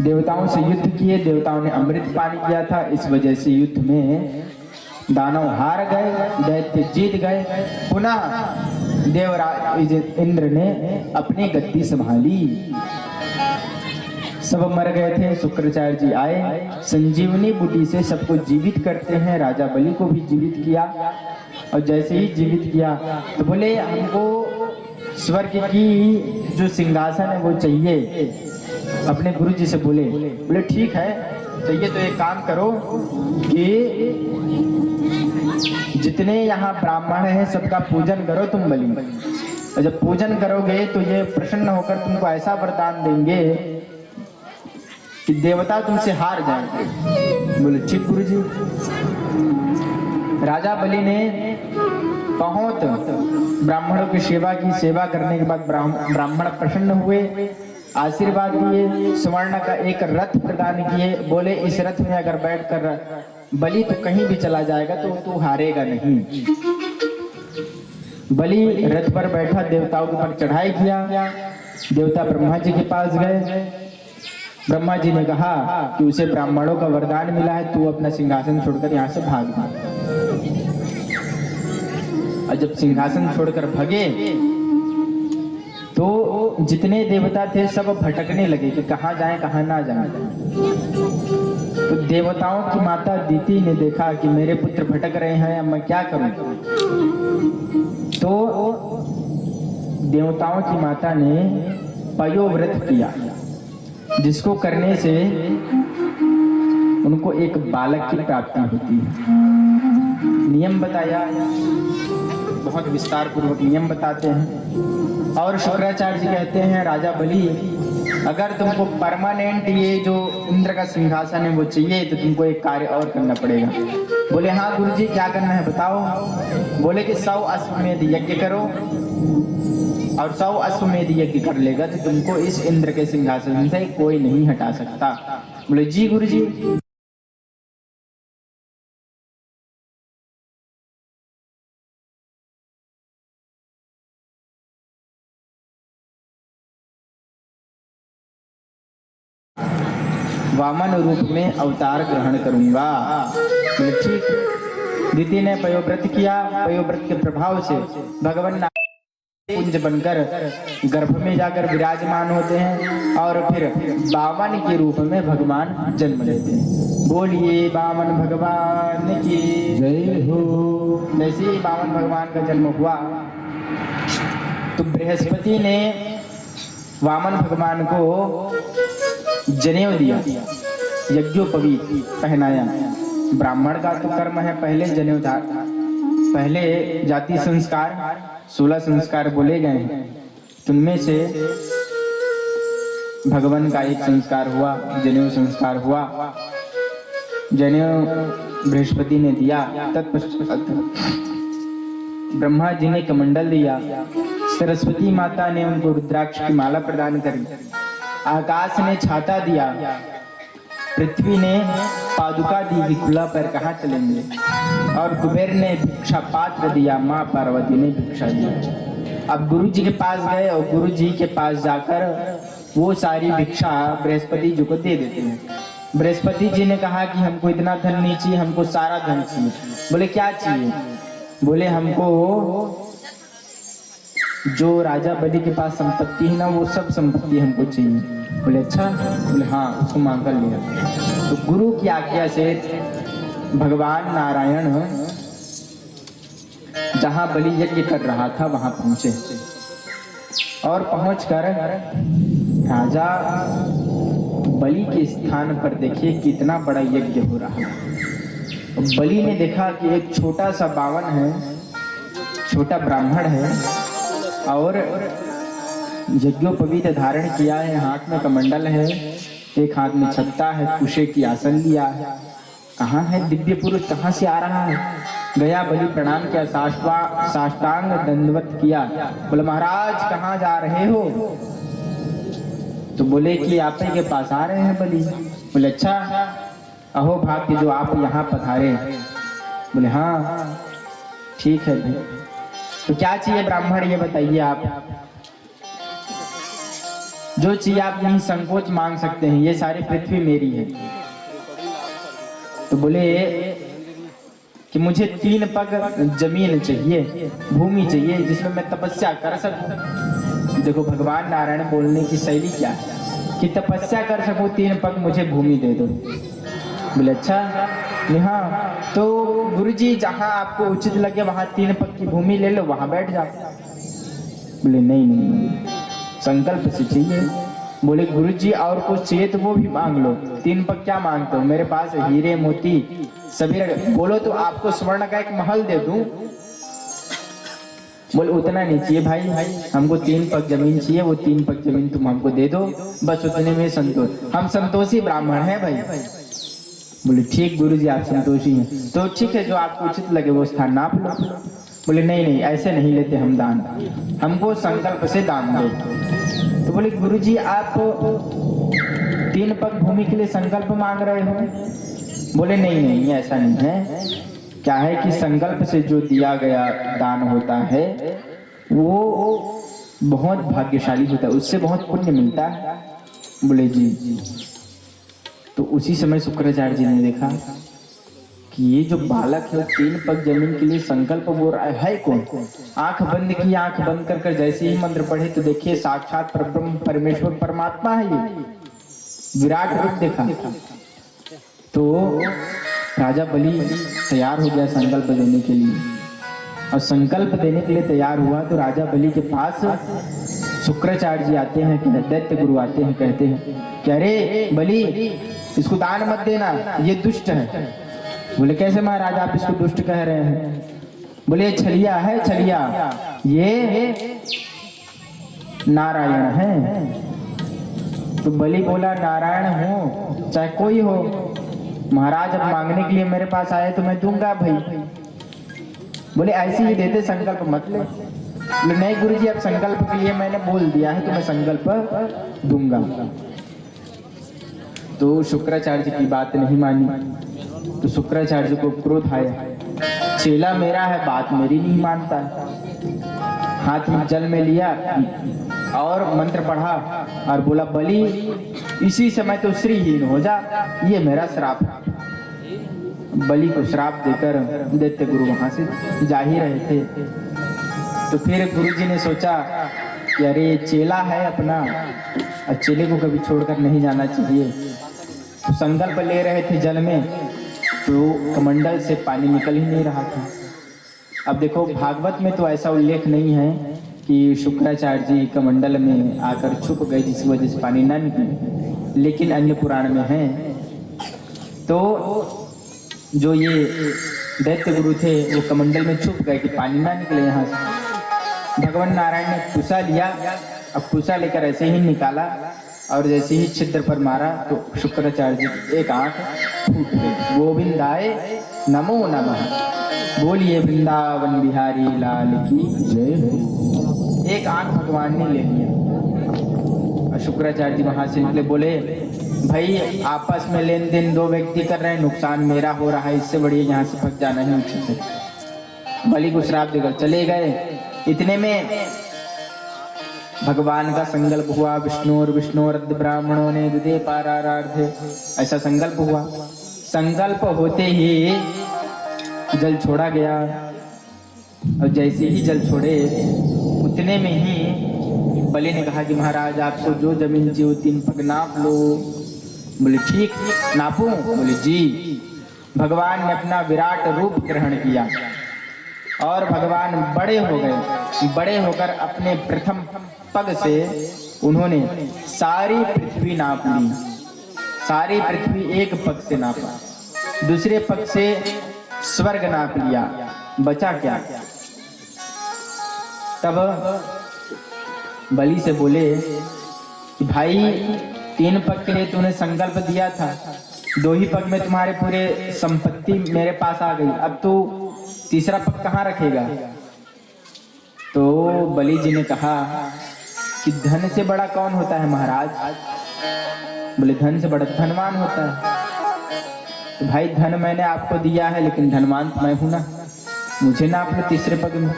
देवताओं से युद्ध किए, देवताओं ने अमृत पान किया था, इस वजह से युद्ध में दानव हार गए, दैत्य जीत गए। पुनः देवराज इंद्र ने अपनी गद्दी संभाली। सब मर गए थे, शुक्राचार्य जी आए, संजीवनी बूटी से सबको जीवित करते हैं। राजा बलि को भी जीवित किया, और जैसे ही जीवित किया तो बोले हमको स्वर्ग की जो सिंहासन है वो चाहिए। अपने गुरु जी से बोले ठीक है चाहिए तो एक काम करो कि जितने यहाँ ब्राह्मण हैं सबका पूजन करो तुम बलि, और जब पूजन करोगे तो ये प्रसन्न होकर तुमको ऐसा वरदान देंगे कि देवता तुमसे हार जाएंगे। बोले ठीक गुरु जी। राजा बलि ने बहुत ब्राह्मणों की सेवा की, सेवा करने के बाद ब्राह्मण प्रसन्न हुए, आशीर्वाद दिए, स्वर्ण का एक रथ प्रदान किए। बोले इस रथ में अगर बैठकर बलि तो कहीं भी चला जाएगा तो तू हारेगा नहीं। बलि रथ पर बैठा देवताओं के ऊपर चढ़ाई किया। देवता ब्रह्मा जी के पास गए। ब्रह्मा जी ने कहा कि उसे ब्राह्मणों का वरदान मिला है, तू अपना सिंहासन छोड़कर यहाँ से भाग जा। और जब सिंहासन छोड़कर भगे तो जितने देवता थे सब भटकने लगे कि कहाँ जाएं कहाँ ना जाएं। तो देवताओं की माता दीति ने देखा कि मेरे पुत्र भटक रहे हैं, अब मैं क्या करूं। तो देवताओं की माता ने पयोव्रत किया, जिसको करने से उनको एक बालक की प्राप्ति होती है। नियम बताया, बहुत विस्तार पूर्वक नियम बताते हैं। और शुक्राचार्य जी कहते हैं राजा बलि अगर तुमको परमानेंट ये जो इंद्र का सिंहासन है वो चाहिए तो तुमको एक कार्य और करना पड़ेगा। बोले हाँ गुरुजी क्या करना है बताओ। बोले कि 100 अश्वमेध यज्ञ करो, और 100 अश्वमेध यज्ञ कर लेगा तो तुमको इस इंद्र के सिंहासन से कोई नहीं हटा सकता। बोले जी गुरुजी। वामन रूप में अवतार ग्रहण करूंगा। बोले ठीक। दीति ने पयोव्रत किया। पयोव्रत के प्रभाव से भगवान पुंज बनकर गर्भ में जाकर विराजमान होते हैं, और फिर वामन के रूप में भगवान जन्म लेते हैं। बोलिए वामन भगवान की जय हो। जैसे ही वामन भगवान का जन्म हुआ तो बृहस्पति ने वामन भगवान को जनेऊ दिया, यज्ञोपवीत पहनाया। ब्राह्मण का तो कर्म है पहले जनेऊ, पहले जाति संस्कार 16 संस्कार बोले गए हैं, उनमें से भगवान का एक संस्कार हुआ, जनेऊ संस्कार हुआ। जनेऊ बृहस्पति ने दिया। तत्पश्चात ब्रह्मा जी ने कमंडल दिया, सरस्वती माता ने उनको रुद्राक्ष की माला प्रदान करी, आकाश ने छाता दिया, पृथ्वी ने पादुका दी कि खुला पैर कहाँ चलेंगे, और कुबेर ने भिक्षा पात्र दिया, माँ पार्वती ने भिक्षा दी। अब गुरु जी के पास गए और गुरु जी के पास जाकर वो सारी भिक्षा बृहस्पति जी को दे देते हैं। बृहस्पति जी ने कहा कि हमको इतना धन नहीं चाहिए, हमको सारा धन चाहिए। बोले क्या चाहिए। बोले हमको जो राजा बलि के पास संपत्ति है ना वो सब संपत्ति हमको चाहिए। बोले अच्छा। बोले हाँ, उसको मांग कर लिया। तो गुरु की आज्ञा से भगवान नारायण जहां बलि यज्ञ कर रहा था वहां पहुंचे, और पहुंचकर राजा बलि के स्थान पर देखिए कितना बड़ा यज्ञ हो रहा है। बलि ने देखा कि एक छोटा सा बावन है, छोटा ब्राह्मण है, और यज्ञोपवीत धारण किया है, हाथ में कमंडल है, एक हाथ में छत्ता है, कुशे की आसन लिया है। कहाँ है दिव्य पुरुष, कहाँ से आ रहा है। गया बलि प्रणाम किया, साष्टांग दंडवत किया। बोले महाराज कहाँ जा रहे हो। तो बोले कि आप ही के पास आ रहे हैं बलि। बोले अच्छा, अहो भाग्य जो आप यहाँ पधारे। बोले हाँ ठीक है भाई, तो क्या चाहिए ब्राह्मण ये बताइए आप। जो चाहिए आप निसंकोच मांग सकते हैं, ये सारी पृथ्वी मेरी है। तो बोले कि मुझे 3 पग जमीन चाहिए, भूमि चाहिए, जिसमें मैं तपस्या कर सकूं। देखो भगवान नारायण बोलने की शैली क्या है कि तपस्या कर सकूं, 3 पग मुझे भूमि दे दो। बोले अच्छा, हाँ तो गुरुजी जहां आपको उचित लगे वहां 3 पग की भूमि ले लो, वहां बैठ जाओ। बोले नहीं, संकल्प से चाहिए। बोले गुरुजी और कुछ चाहिए तो वो भी मांग लो, 3 पग क्या मांगते हो, मेरे पास हीरे मोती सभी। बोलो तो आपको स्वर्ण का एक महल दे दूं। बोले उतना नहीं चाहिए भाई, हमको 3 पग जमीन चाहिए, वो 3 पग जमीन तुम हमको दे दो, बस उतने में संतोष, हम संतोषी ब्राह्मण हैं भाई। बोले ठीक गुरुजी आप संतोषी हैं तो ठीक है, जो आपको उचित लगे वो स्थान नाप लो। बोले नहीं ऐसे नहीं लेते हम दान, हमको संकल्प से दान दो। तो बोले गुरुजी आप 3 पग भूमि के लिए संकल्प मांग रहे हो। बोले नहीं ऐसा नहीं है, क्या है कि संकल्प से जो दिया गया दान होता है वो बहुत भाग्यशाली होता है, उससे बहुत पुण्य मिलता है। बोले जी। तो उसी समय शुक्राचार्य जी ने देखा कि ये जो बालक है 3 पग जमीन के लिए संकल्प बोल रहा है कौन। आंख बंद की, आंख बंद कर जैसे ही मंत्र पढ़े तो देखिए साक्षात परब्रह्म परमेश्वर परमात्मा है, ये विराट रूप देखा। तो राजा बलि तैयार हो गया संकल्प देने के लिए, और संकल्प देने के लिए तैयार हुआ तो राजा बलि के पास शुक्राचार्य जी आते हैं, दैत्य गुरु आते हैं, कहते हैं कि अरे बलि इसको दान मत देना, ये दुष्ट है। बोले कैसे महाराज आप इसको दुष्ट कह रहे हैं। बोले छलिया है, छलिया, ये नारायण है। तो बलि बोला नारायण हो चाहे कोई हो, महाराज अब मांगने के लिए मेरे पास आए तो मैं दूंगा भाई। बोले ऐसे ही देते, संकल्प मत ले। बोले नहीं गुरुजी अब संकल्प के लिए मैंने बोल दिया है तो मैं संकल्प दूंगा। तो शुक्राचार्य जी की बात नहीं मानी, तो शुक्राचार्य जी को क्रोध आया, चेला मेरा है बात मेरी नहीं मानता। हाथ में जल में लिया और मंत्र पढ़ा और बोला बलि इसी समय तो श्रीहीन हो जा, ये मेरा श्राप है। बलि को श्राप देकर दैत्य गुरु वहां से जा ही रहे थे। तो फिर गुरुजी ने सोचा कि अरे चेला है अपना, और चेले को कभी छोड़कर नहीं जाना चाहिए। तो संकल्प ले रहे थे जल में, तो कमंडल से पानी निकल ही नहीं रहा था। अब देखो भागवत में तो ऐसा उल्लेख नहीं है कि शुक्राचार्य जी कमंडल में आकर छुप गए जिस वजह से पानी ना निकले, लेकिन अन्य पुराण में है। तो जो ये दैत्य गुरु थे वो कमंडल में छुप गए कि पानी ना निकले यहाँ से। भगवान नारायण ने कुसा लिया, अब कुसा लेकर ऐसे ही निकाला और जैसे ही छिद्र पर मारा तो शुक्राचार्य जी की एक आंख फूट गई। गोविंदाय नमो नमः, बोलिए वृंदावन बिहारी लाल की जय। एक आंख भगवान ने ले लिया और शुक्राचार्य जी वहां से निकले। बोले भाई आपस में लेन देन 2 व्यक्ति कर रहे हैं, नुकसान मेरा हो रहा है, इससे बढ़िया यहाँ से भग जाना ही उचित है। बलि को श्राप देकर चले गए। इतने में भगवान का संकल्प हुआ, विष्णु ब्राह्मणों ने दुदे पारारार्धे, ऐसा संकल्प हुआ। संकल्प होते ही जल छोड़ा गया, और जैसे ही जल छोड़े उतने में ही बलि ने कहा कि महाराज आपको जो जमीन चाहिए 3 पग नाप लो। बोले ठीक नापूं। बोले जी। भगवान ने अपना विराट रूप ग्रहण किया और भगवान बड़े हो गए। बड़े होकर अपने प्रथम पग से उन्होंने सारी पृथ्वी नाप ली। सारी पृथ्वी एक पग से नापा, दूसरे पग से स्वर्ग नाप लिया, बचा क्या। तब बलि से बोले कि भाई 3 पग के लिए तूने संकल्प दिया था, 2 ही पग में तुम्हारे पूरे संपत्ति मेरे पास आ गई, अब तू तीसरा पग कहाँ रखेगा। तो बलि जी ने कहा कि धन से बड़ा कौन होता है महाराज। बोले धन से बड़ा धनवान होता है। तो भाई धन मैंने आपको दिया है लेकिन धनवान तो मैं हूं ना, मुझे ना अपने तीसरे पग में।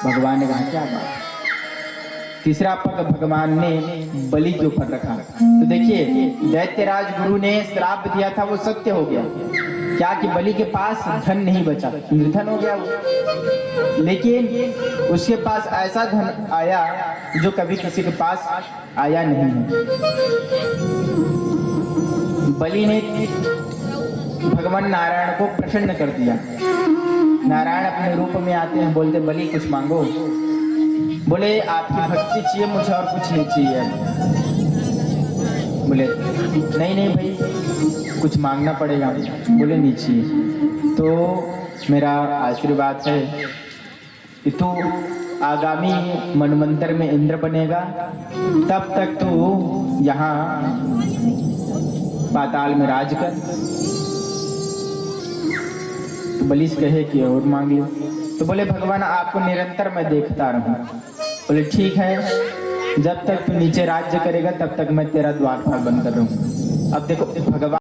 भगवान ने कहा क्या बात, तीसरा पग भगवान ने बलि के ऊपर रखा। तो देखिए दैत्यराज गुरु ने श्राप दिया था वो सत्य हो गया, क्या कि बलि के पास धन नहीं बचा, निर्धन हो गया वो। लेकिन उसके पास ऐसा धन आया जो कभी किसी के पास आया नहीं है। बलि ने भगवान नारायण को प्रसन्न कर दिया। नारायण अपने रूप में आते हैं, बोलते बलि कुछ मांगो। बोले आपकी भक्ति चाहिए मुझे और कुछ नहीं चाहिए। बोले नहीं नहीं भाई कुछ मांगना पड़ेगा। बोले नहीं चाहिए। तो मेरा आशीर्वाद है कि तू आगामी मनवंतर में इंद्र बनेगा, तब तक तू यहाँ पाताल में राज कर। तो बलि कहे कि और मांग लो। तो बोले भगवान आपको निरंतर मैं देखता रहूं। बोले ठीक है, जब तक तू नीचे राज्य करेगा तब तक मैं तेरा द्वारपाल बनकर रहूं। अब देखो भगवान